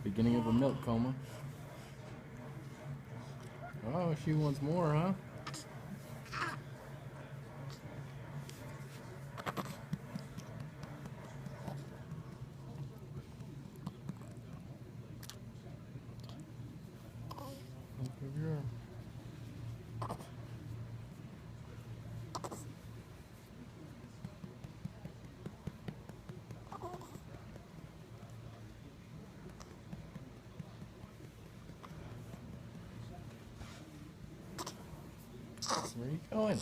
Beginning of a milk coma. Oh, she wants more, huh? Give your arm. Where are you going?